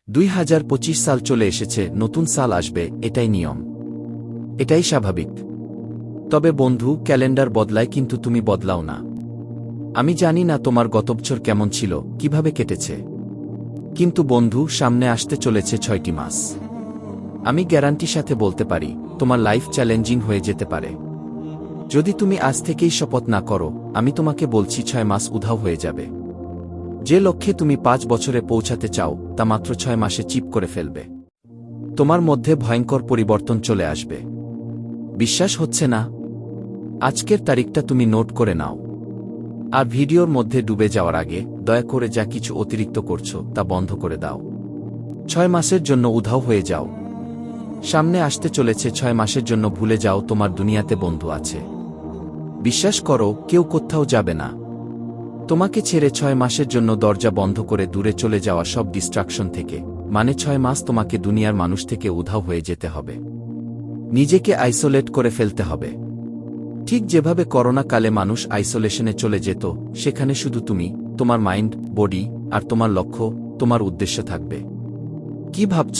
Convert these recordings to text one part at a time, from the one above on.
2025 সাল চলে এসেছে, নতুন সাল আসবে, এটাই নিয়ম, এটাই স্বাভাবিক। তবে বন্ধু, ক্যালেন্ডার বদলায় কিন্তু তুমি বদলাও না। আমি জানি না তোমার গত বছর কেমন ছিল, কিভাবে কেটেছে, কিন্তু বন্ধু, সামনে আসতে চলেছে 6টি মাস। আমি গ্যারান্টির সাথে বলতে পারি, তোমার লাইফ চ্যালেঞ্জিং হয়ে যেতে পারে। যদি তুমি আজ থেকেই শপথ না করো, আমি তোমাকে বলছি 6 মাস উধাও হয়ে যাবে। যে লক্ষ্যে তুমি 5 বছরে পৌঁছাতে চাও, তা মাত্র 6 মাসে চিপ করে ফেলবে। তোমার মধ্যে ভয়ঙ্কর পরিবর্তন চলে আসবে। বিশ্বাস হচ্ছে না? আজকের তারিখটা তুমি নোট করে নাও। আর ভিডিওর মধ্যে ডুবে যাওয়ার আগে দয়া করে যা কিছু অতিরিক্ত করছো তা বন্ধ করে দাও। 6 মাসের জন্য উধাও হয়ে যাও। সামনে আসতে চলেছে 6 মাসের জন্য ভুলে যাও তোমার দুনিয়াতে বন্ধু আছে। বিশ্বাস করো, কেউ কোথাও যাবে না। তোমাকে ছেড়ে 6 মাসের জন্য দরজা বন্ধ করে দূরে চলে যাওয়া সব ডিস্ট্রাকশন থেকে, মানে 6 মাস তোমাকে দুনিয়ার মানুষ থেকে উধাও হয়ে যেতে হবে। নিজেকে আইসোলেট করে ফেলতে হবে। ঠিক যেভাবে করোনা কালে মানুষ আইসোলেশনে চলে যেত, সেখানে শুধু তুমি, তোমার মাইন্ড, বডি আর তোমার লক্ষ্য, তোমার উদ্দেশ্য থাকবে। কি ভাবছ?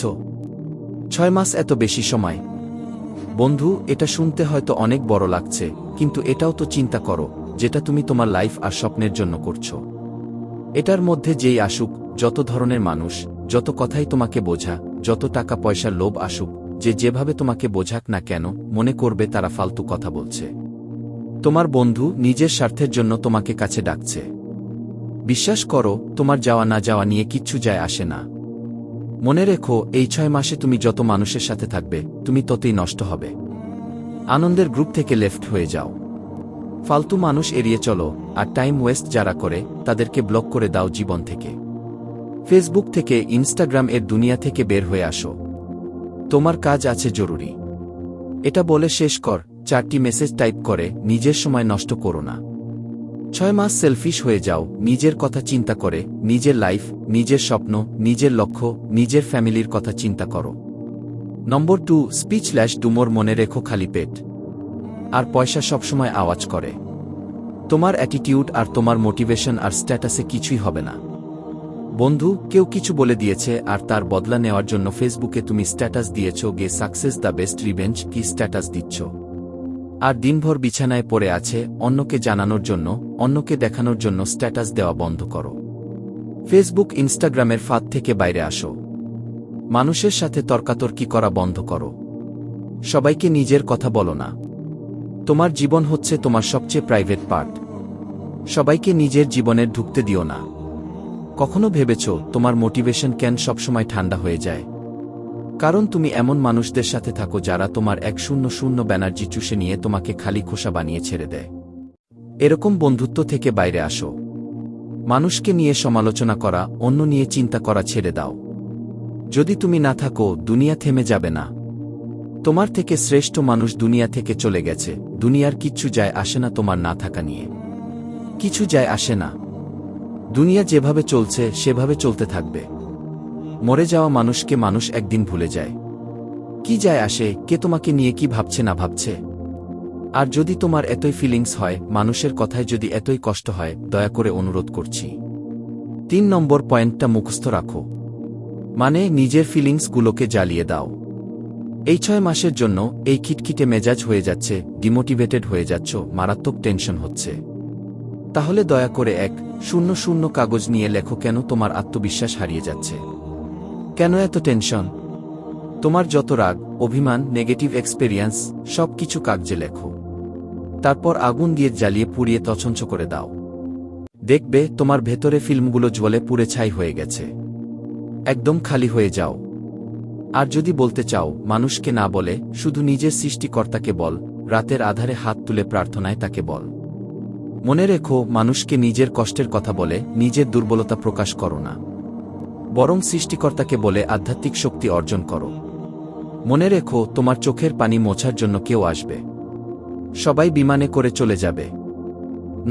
6 মাস এত বেশি সময়? বন্ধু, এটা শুনতে হয়তো অনেক বড় লাগছে, কিন্তু এটাও তো চিন্তা করো, যেটা তুমি তোমার লাইফ আর স্বপ্নের জন্য করছো। এটার মধ্যে যেই আসুক, যত ধরনের মানুষ, যত কথাই তোমাকে বোঝা, যত টাকা পয়সার লোভ আসুক, যে যেভাবে তোমাকে বোঝাক না কেন, মনে করবে তারা ফালতু কথা বলছে। তোমার বন্ধু নিজের স্বার্থের জন্য তোমাকে কাছে ডাকছে। বিশ্বাস করো, তোমার যাওয়া না যাওয়া নিয়ে কিচ্ছু যায় আসে না। মনে রেখো, এই 6 মাসে তুমি যত মানুষের সাথে থাকবে, তুমি ততই নষ্ট হবে। আনন্দের গ্রুপ থেকে লেফট হয়ে যাও। ফালতু মানুষ এড়িয়ে চলো, আর টাইম ওয়েস্ট যারা করে, তাদেরকে ব্লক করে দাও জীবন থেকে। ফেসবুক থেকে, ইনস্টাগ্রাম এর দুনিয়া থেকে বের হয়ে আসো। তোমার কাজ আছে জরুরি। এটা বলে শেষ কর, 4টি মেসেজ টাইপ করে নিজের সময় নষ্ট করো না। 6 মাস সেলফিশ হয়ে যাও, নিজের কথা চিন্তা করে, নিজের লাইফ, নিজের স্বপ্ন, নিজের লক্ষ্য, নিজের ফ্যামিলির কথা চিন্তা করো। নম্বর 2, স্পিচলেস ডুমোর। মনে রেখো, খালি পেট আর পয়সা সবসময় আওয়াজ করে। তোমার অ্যাটিটিউড আর তোমার মোটিভেশন আর স্ট্যাটাসে কিছুই হবে না। বন্ধু, কেউ কিছু বলে দিয়েছে আর তার বদলা নেওয়ার জন্য ফেসবুকে তুমি স্ট্যাটাস দিয়েছ গে সাকসেস দ্য বেস্ট রিভেঞ্জ। কি স্ট্যাটাস দিচ্ছ? আর দিনভর বিছানায় পড়ে আছে, অন্যকে জানানোর জন্য, অন্যকে দেখানোর জন্য স্ট্যাটাস দেওয়া বন্ধ করো। ফেসবুক, ইনস্টাগ্রামের ফাঁদ থেকে বাইরে আসো। মানুষের সাথে তর্কাতর্কি করা বন্ধ করো। সবাইকে নিজের কথা বলো না। তোমার জীবন হচ্ছে তোমার সবচেয়ে প্রাইভেট পার্ট। সবাইকে নিজের জীবনের ঢুকতে দিও না। কখনো ভেবেছ তোমার মোটিভেশন কেন সবসময় ঠান্ডা হয়ে যায়? কারণ তুমি এমন মানুষদের সাথে থাকো যারা তোমার 100 ব্যানার্জি চুষে নিয়ে তোমাকে খালি খোসা বানিয়ে ছেড়ে দেয়। এরকম বন্ধুত্ব থেকে বাইরে আসো। মানুষকে নিয়ে সমালোচনা করা, অন্য নিয়ে চিন্তা করা ছেড়ে দাও। যদি তুমি না থাকো, দুনিয়া থেমে যাবে না। তোমার থেকে শ্রেষ্ঠ মানুষ দুনিয়া থেকে চলে গেছে। দুনিয়ার কিচ্ছু যায় আসে না তোমার না থাকা নিয়ে। কিছু যায় আসে না। দুনিয়া যেভাবে চলছে সেভাবে চলতে থাকবে। মরে যাওয়া মানুষকে মানুষ একদিন ভুলে যায়। কি যায় আসে কে তোমাকে নিয়ে কি ভাবছে না ভাবছে? আর যদি তোমার এতই ফিলিংস হয়, মানুষের কথায় যদি এতই কষ্ট হয়, দয়া করে অনুরোধ করছি, 3 নম্বর পয়েন্টটা মুখস্থ রাখো। মানে, নিজের ফিলিংসগুলোকে জ্বালিয়ে দাও। এই 6 মাসের জন্য এই খিটখিটে মেজাজ হয়ে যাচ্ছে, ডিমোটিভেটেড হয়ে যাচ্ছ, মারাত্মক টেনশন হচ্ছে। তাহলে দয়া করে 1-0 কাগজ নিয়ে লেখো, কেন তোমার আত্মবিশ্বাস হারিয়ে যাচ্ছে? কেন এত টেনশন? তোমার যত রাগ, অভিমান, নেগেটিভ এক্সপেরিয়েন্স, সব কিছু কাগজে লেখো। তারপর আগুন দিয়ে জ্বালিয়ে পুড়িয়ে তছনছ করে দাও। দেখবে তোমার ভেতরে ফিল্মগুলো জ্বলে পুড়ে ছাই হয়ে গেছে। একদম খালি হয়ে যাও। আর যদি বলতে চাও, মানুষকে না বলে শুধু নিজের সৃষ্টিকর্তাকে বল। রাতের আধারে হাত তুলে প্রার্থনায় তাকে বল। মনে রেখো, মানুষকে নিজের কষ্টের কথা বলে নিজের দুর্বলতা প্রকাশ করো না, বরং সৃষ্টিকর্তাকে বলে আধ্যাত্মিক শক্তি অর্জন করো। মনে রেখো, তোমার চোখের পানি মোছার জন্য কেউ আসবে। সবাই বিমানে করে চলে যাবে।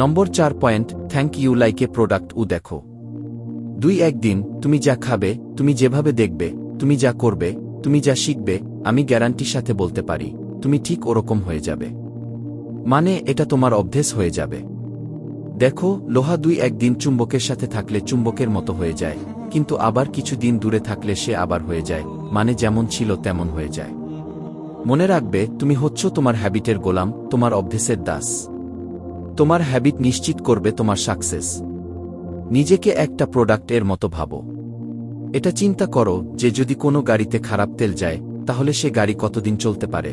Number 4 point, thank you like a product. দেখো, 2-1 দিন তুমি যা খাবে, তুমি যেভাবে দেখবে, তুমি যা করবে, তুমি যা শিখবে, আমি গ্যারান্টির সাথে বলতে পারি, তুমি ঠিক ওরকম হয়ে যাবে। মানে, এটা তোমার অভ্যেস হয়ে যাবে। দেখো, লোহা 2-1 দিন চুম্বকের সাথে থাকলে চুম্বকের মতো হয়ে যায়, কিন্তু আবার কিছুদিন দূরে থাকলে সে আবার হয়ে যায়, মানে যেমন ছিল তেমন হয়ে যায়। মনে রাখবে, তুমি হচ্ছ তোমার হ্যাবিটের গোলাম, তোমার অভ্যেসের দাস। তোমার হ্যাবিট নিশ্চিত করবে তোমার সাকসেস। নিজেকে একটা প্রোডাক্টের মতো ভাবো। এটা চিন্তা করো যে যদি কোনো গাড়িতে খারাপ তেল যায়, তাহলে সে গাড়ি কতদিন চলতে পারে।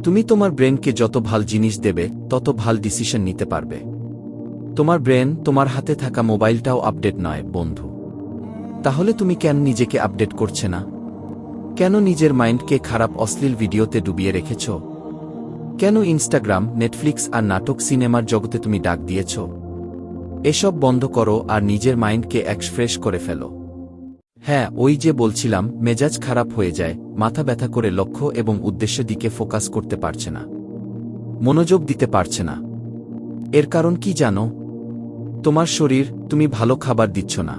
তুমি তোমার ব্রেনকে যত ভাল জিনিস দেবে, তত ভাল ডিসিশন নিতে পারবে। তোমার ব্রেন তোমার হাতে থাকা মোবাইলটাও আপডেট নয়, বন্ধু। তাহলে তুমি কেন নিজেকে আপডেট করছে না? কেন নিজের মাইন্ডকে খারাপ অশ্লীল ভিডিওতে ডুবিয়ে রেখেছ? কেন ইনস্টাগ্রাম, নেটফ্লিক্স আর নাটক সিনেমার জগতে তুমি ডাক দিয়েছ? এসব বন্ধ করো আর নিজের মাইন্ডকে ফ্রেশ করে ফেলো। হ্যাঁ, ওই যে বলছিলাম, মেজাজ খারাপ হয়ে যায়, মাথা ব্যথা করে লক্ষ্য এবং উদ্দেশ্যের দিকে ফোকাস করতে পারছে না, মনোযোগ দিতে পারছে না। এর কারণ কি জানো? তোমার শরীর, তুমি ভালো খাবার দিচ্ছ না।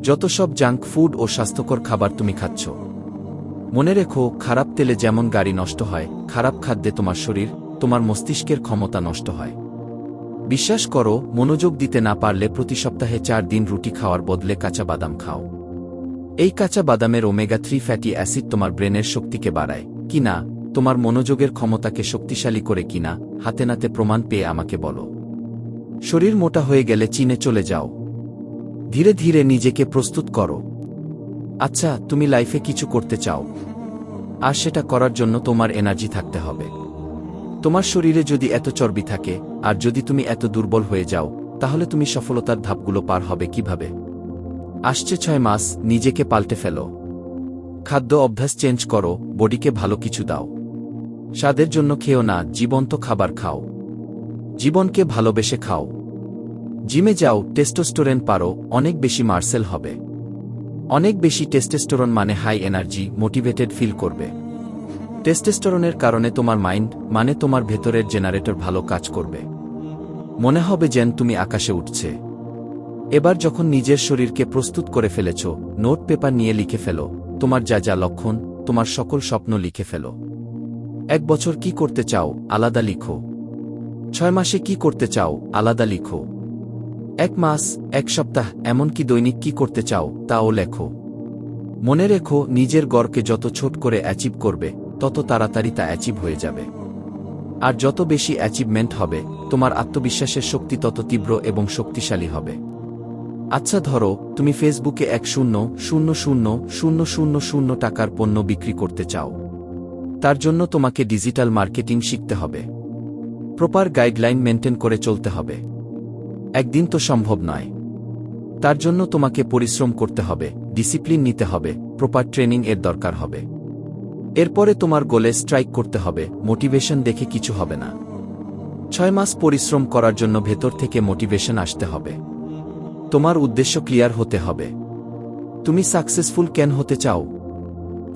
যত সব জাঙ্ক ফুড ও স্বাস্থ্যকর খাবার তুমি খাচ্ছ। মনে রেখো, খারাপ তেলে যেমন গাড়ি নষ্ট হয়, খারাপ খাদ্যে তোমার শরীর, তোমার মস্তিষ্কের ক্ষমতা নষ্ট হয়। বিশ্বাস করো, মনোযোগ দিতে না পারলে প্রতি সপ্তাহে 4 দিন রুটি খাওয়ার বদলে কাঁচা বাদাম খাও। এই কাঁচা বাদামের ওমেগা-3 ফ্যাটি অ্যাসিড তোমার ব্রেনের শক্তিকে বাড়ায় কিনা, তোমার মনোযোগের ক্ষমতাকে শক্তিশালী করে কিনা, হাতে নাতে প্রমাণ পেয়ে আমাকে বলো। শরীর মোটা হয়ে গেলে চীনে চলে যাও। ধীরে ধীরে নিজেকে প্রস্তুত করো। আচ্ছা, তুমি লাইফে কিছু করতে চাও, আর সেটা করার জন্য তোমার এনার্জি থাকতে হবে। তোমার শরীরে যদি এত চর্বি থাকে, আর যদি তুমি এত দুর্বল হয়ে যাও, তাহলে তুমি সফলতার ধাপগুলো পার হবে কিভাবে? আসছে 6 মাস, নিজেকে পাল্টে ফেলো। খাদ্য অভ্যাস চেঞ্জ করো, বডিকে ভালো কিছু দাও। স্বাদের জন্য খেও না, জীবন্ত খাবার খাও। জীবনকে ভালোবেসে খাও। জিমে যাও, টেস্টোস্টেরন পারো, অনেক বেশি মার্সেল হবে। অনেক বেশি টেস্টোস্টেরন মানে হাই এনার্জি, মোটিভেটেড ফিল করবে। টেস্টোস্টেরনের কারণে তোমার মাইন্ড, মানে তোমার ভেতরের জেনারেটর ভালো কাজ করবে। মনে হবে যেন তুমি আকাশে উঠছে। এবার যখন নিজের শরীরকে প্রস্তুত করে ফেলেছ, নোট পেপার নিয়ে লিখে ফেলো তোমার যা যা লক্ষণ, তোমার সকল স্বপ্ন লিখে ফেলো। 1 বছর কি করতে চাও, আলাদা লিখো। 6 মাসে কি করতে চাও, আলাদা লিখো। 1 মাস, 1 সপ্তাহ, এমনকি দৈনিক কি করতে চাও, তাও লেখো। মনে রেখো, নিজের গড়কে যত ছোট করে অ্যাচিভ করবে, তত তাড়াতাড়ি তা অ্যাচিভ হয়ে যাবে। আর যত বেশি অ্যাচিভমেন্ট হবে, তোমার আত্মবিশ্বাসের শক্তি তত তীব্র এবং শক্তিশালী হবে। আচ্ছা ধরো, তুমি ফেসবুকে 1,000,000 টাকার পণ্য বিক্রি করতে চাও। তার জন্য তোমাকে ডিজিটাল মার্কেটিং শিখতে হবে। প্রপার গাইডলাইন মেনটেন করে চলতে হবে। একদিন তো সম্ভব নয়। তার জন্য তোমাকে পরিশ্রম করতে হবে, ডিসিপ্লিন নিতে হবে, প্রপার ট্রেনিং এর দরকার হবে। এরপরে তোমার গোলে স্ট্রাইক করতে হবে, মোটিভেশন দেখে কিছু হবে না। 6 মাস পরিশ্রম করার জন্য ভেতর থেকে মোটিভেশন আসতে হবে। তোমার উদ্দেশ্য ক্লিয়ার হতে হবে। তুমি সাকসেসফুল কেন হতে চাও?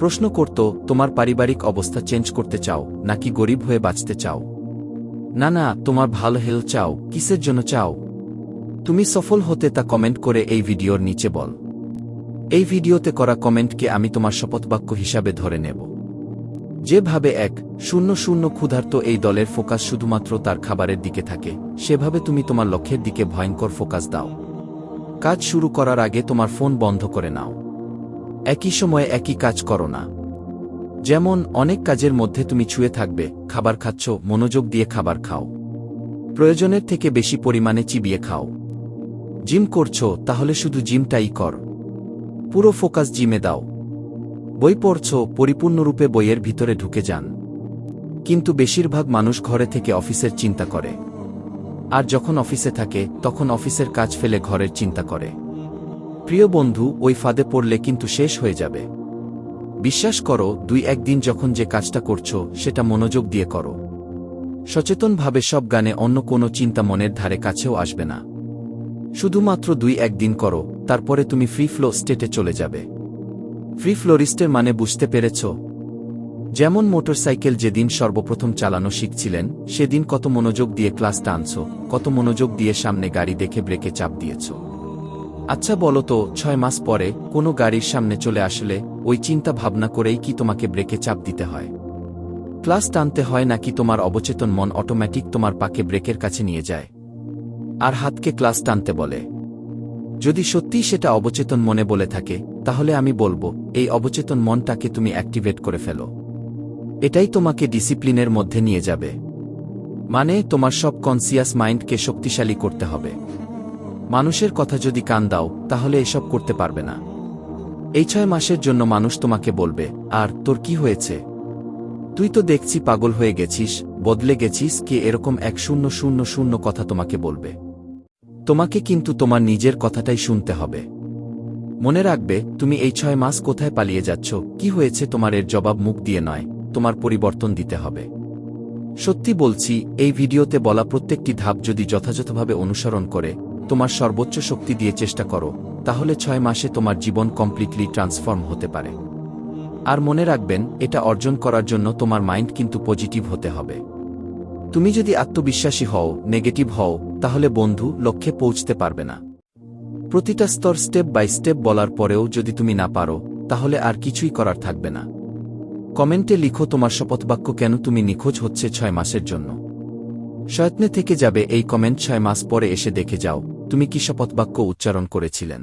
প্রশ্ন করতো, তোমার পারিবারিক অবস্থা চেঞ্জ করতে চাও, নাকি গরিব হয়ে বাঁচতে চাও? না না, তোমার ভালো হেলথ চাও। কিসের জন্য চাও? তুমি সফল হতে তা কমেন্ট করে এই ভিডিওর নিচে বল। এই ভিডিওতে করা কমেন্টকে আমি তোমার শপথবাক্য হিসাবে ধরে নেব। যেভাবে 1,000 ক্ষুধার্ত এই দলের ফোকাস শুধুমাত্র তার খাবারের দিকে থাকে, সেভাবে তুমি তোমার লক্ষ্যের দিকে ভয়ঙ্কর ফোকাস দাও। কাজ শুরু করার আগে তোমার ফোন বন্ধ করে নাও। একই সময়ে একই কাজ করো না। যেমন, অনেক কাজের মধ্যে তুমি ছুঁয়ে থাকবে, খাবার খাচ্ছ, মনোযোগ দিয়ে খাবার খাও। প্রয়োজনের থেকে বেশি পরিমাণে চিবিয়ে খাও। জিম করছো, তাহলে শুধু জিমটাই কর। পুরো ফোকাস জিমে দাও। বই পড়ছ, পরিপূর্ণরূপে বইয়ের ভিতরে ঢুকে যান। কিন্তু বেশিরভাগ মানুষ ঘরে থেকে অফিসের চিন্তা করে। আর যখন অফিসে থাকে, তখন অফিসের কাজ ফেলে ঘরের চিন্তা করে। প্রিয় বন্ধু, ওই ফাঁদে পড়লে কিন্তু শেষ হয়ে যাবে। বিশ্বাস করো, 2-1 দিন যখন যে কাজটা করছো, সেটা মনোযোগ দিয়ে করো। সচেতনভাবে সব গানে অন্য কোনো চিন্তা মনের ধারে কাছেও আসবে না। শুধুমাত্র 2-1 দিন করো, তারপরে তুমি ফ্রি ফ্লো স্টেটে চলে যাবে। ফ্রি ফ্লোরিস্টের মানে বুঝতে পেরেছ? যেমন মোটরসাইকেল যেদিন সর্বপ্রথম চালানো শিখছিলেন, সেদিন কত মনোযোগ দিয়ে ক্লাস টানছ, কত মনোযোগ দিয়ে সামনে গাড়ি দেখে ব্রেকে চাপ দিয়েছ। আচ্ছা বলো তো, 6 মাস পরে কোনো গাড়ির সামনে চলে আসলে ওই চিন্তা ভাবনা করেই কি তোমাকে ব্রেকে চাপ দিতে হয়? ক্লাস টানতে হয়, নাকি তোমার অবচেতন মন অটোমেটিক তোমার পাকে ব্রেকের কাছে নিয়ে যায় আর হাতকে ক্লাস টানতে বলে? যদি সত্যিই সেটা অবচেতন মনে বলে থাকে, তাহলে আমি বলবো, এই অবচেতন মনটাকে তুমি অ্যাক্টিভেট করে ফেলো। এটাই তোমাকে ডিসিপ্লিনের মধ্যে নিয়ে যাবে। মানে তোমার সব কনসিয়াস মাইন্ডকে শক্তিশালী করতে হবে। মানুষের কথা যদি কান দাও, তাহলে এসব করতে পারবে না। এই 6 মাসের জন্য মানুষ তোমাকে বলবে, আর তোর কি হয়েছে? তুই তো দেখছি পাগল হয়ে গেছিস, বদলে গেছিস, কে এরকম 1000 কথা তোমাকে বলবে। তোমাকে কিন্তু তোমার নিজের কথাটাই শুনতে হবে। মনে রাখবে, তুমি এই 6 মাস কোথায় পালিয়ে যাচ্ছ, কি হয়েছে তোমার, এর জবাব মুখ দিয়ে নয়, তোমার পরিবর্তন দিতে হবে। সত্যি বলছি, এই ভিডিওতে বলা প্রত্যেকটি ধাপ যদি যথাযথভাবে অনুসরণ করে, তোমার সর্বোচ্চ শক্তি দিয়ে চেষ্টা করো, তাহলে 6 মাসে তোমার জীবন কমপ্লিটলি ট্রান্সফর্ম হতে পারে। আর মনে রাখবেন, এটা অর্জন করার জন্য তোমার মাইন্ড কিন্তু পজিটিভ হতে হবে। তুমি যদি আত্মবিশ্বাসী হও, নেগেটিভ হও, তাহলে বন্ধু, লক্ষ্যে পৌঁছতে পারবে না। প্রতিটা স্তর স্টেপ বাই স্টেপ বলার পরেও যদি তুমি না পারো, তাহলে আর কিছুই করার থাকবে না। কমেন্টে লিখো তোমার শপথবাক্য, কেন তুমি নিখোঁজ হচ্ছে 6 মাসের জন্য। শয়ত্নে থেকে যাবে এই কমেন্ট, 6 মাস পরে এসে দেখে যাও তুমি কি শপথবাক্য উচ্চারণ করেছিলেন।